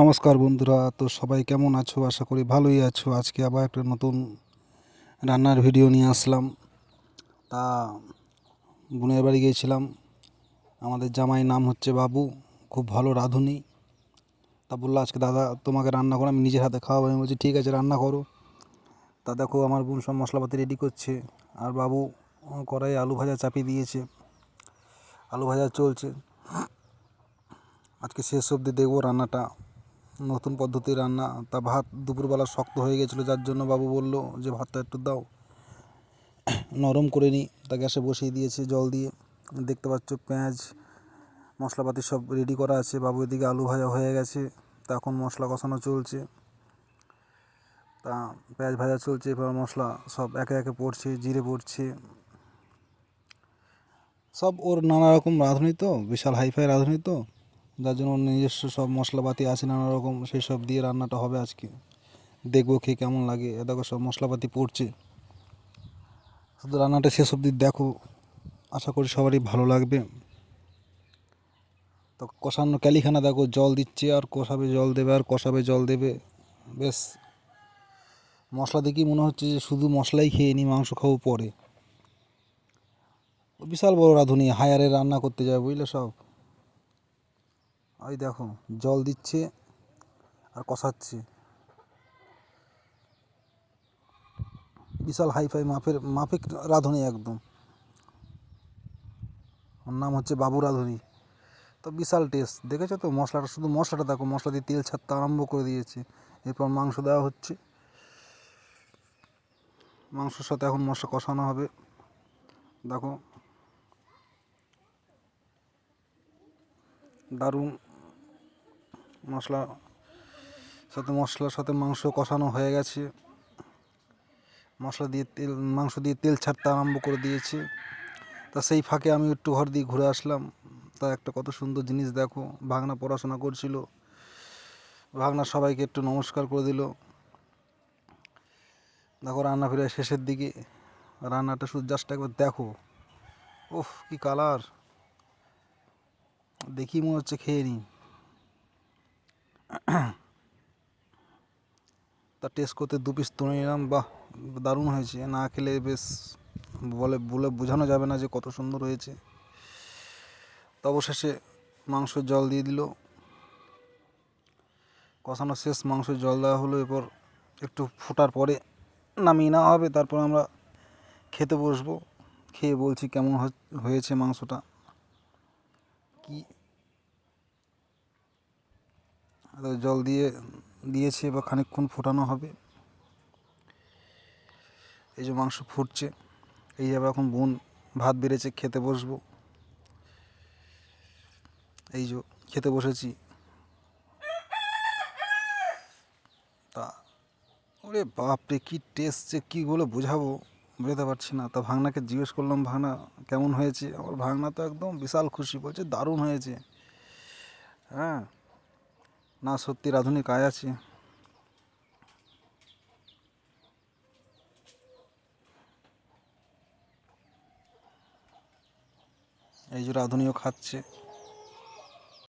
নমস্কার বন্ধুরা, তো সবাই কেমন আছো? আশা করি ভালোই আছো। আজকে আবার একটা নতুন রান্নার ভিডিও নিয়ে আসলাম। তা বোনের বাড়ি গিয়েছিলাম। আমাদের জামাই নাম হচ্ছে বাবু, খুব ভালো রাঁধুনি। তা বললো আজকে দাদা তোমাকে রান্না করে আমি নিজের হাতে খাওয়াবো। আমি বলছি ঠিক আছে রান্না করো। তা দেখো আমার বোন সব মশলাপাতি রেডি করছে, আর বাবু কড়াইয়ে আলু ভাজা চাপিয়ে দিয়েছে, আলু ভাজা চলছে। আজকে শেষ অবধি দেখবো রান্নাটা, নতুন পদ্ধতির রান্না। তা ভাত দুপুরবেলা শক্ত হয়ে গেছিলো, যার জন্য বাবু বললো যে ভাতটা একটু দাও, নরম করে নিই। তা গ্যাসে বসিয়ে দিয়েছে জল দিয়ে। দেখতে পাচ্ছ পেঁয়াজ মশলাপাতি সব রেডি করা আছে। বাবু এদিকে আলু ভাজা হয়ে গেছে, তা এখন মশলা কষানো চলছে। তা পেঁয়াজ ভাজা চলছে, এবার মশলা সব একে একে পড়ছে, জিরে পড়ছে, সব ওর নানা রকম রাঁধুনি তো, বিশাল হাইফাই রাঁধুনি তো, যার জন্য ওর নিজস্ব সব মশলাপাতি আছে নানা রকম, সেই সব দিয়ে রান্নাটা হবে আজকে। দেখবো খেয়ে কেমন লাগে। এ দেখো সব মশলাপাতি পড়ছে, শুধু রান্নাটা শেষ অবধি দেখো, আশা করি সবারই ভালো লাগবে। তো কষানো ক্যালিখানা দেখো, জল দিচ্ছে আর কষাবে, জল দেবে আর কষাবে, জল দেবে। বেশ মশলা দেখেই মনে হচ্ছে যে শুধু মশলাই খেয়ে নিই, মাংস খাবো পরে। বিশাল বড় রাঁধুনি, হায়ারে রান্না করতে যায় বুঝলে সব। ওই দেখো জল দিচ্ছে আর কষাচ্ছে, বিশাল হাইফাই মাফিক রাঁধুনি একদম। ওর নাম হচ্ছে বাবু রাঁধুনি। তো বিশাল টেস্ট, দেখেছো তো মশলাটা, শুধু মশলাটা দেখো, মশলা দিয়ে তেল ছাড়তে আরম্ভ করে দিয়েছে। এরপর মাংস দেওয়া হচ্ছে, মাংসর সাথে এখন মশলা কষানো হবে। দেখো দারুণ মশলার সাথে মাংস কষানো হয়ে গেছে। মাংস দিয়ে তেল ছাড়তে আরম্ভ করে দিয়েছে। তা সেই ফাঁকে আমি একটু ঘর দিয়ে ঘুরে আসলাম। তা একটা কত সুন্দর জিনিস দেখো, ভাগনা পড়াশোনা করছিল, ভাগনা সবাইকে একটু নমস্কার করে দিল। দেখো রান্না ফিরে শেষের দিকে, রান্নাটা শুধু জাস্ট একবার দেখো, ওফ কি কালার, দেখি মনে হচ্ছে খেয়ে নিই। তা টেস্ট করতে 2 পিস তুলে নিলাম, বাহ দারুণ হয়েছে। না খেলে বেশ বলে বলে বোঝানো যাবে না যে কত সুন্দর হয়েছে। তো অবশেষে মাংসের জল দিয়ে দিল, কষানো শেষ, মাংসের জল দেওয়া হলো। এরপর একটু ফোটার পরে নামিয়ে নেওয়া হবে, তারপর আমরা খেতে বসবো। খেয়ে বলছি কেমন হয়েছে মাংসটা। কি জল দিয়েছে, এবার খানিকক্ষণ ফোটানো হবে। এই যে মাংস ফুটছে, এই যাবে এখন বোন ভাত বেড়েছে, খেতে বসবো। এই যে খেতে বসেছি। তা ওরে বাপরে কি টেস্ট, যে কী বলে বোঝাবো, বোঝাতে পারছি না। তা ভাগনাকে জিজ্ঞেস করলাম ভাগনা কেমন হয়েছে। আমার ভাগনা তো একদম বিশাল খুশি, বলছে দারুণ হয়েছে। হ্যাঁ, না সত্যি রাঁধুনি কাজ আছে। এই যে রাঁধুনিও খাচ্ছে।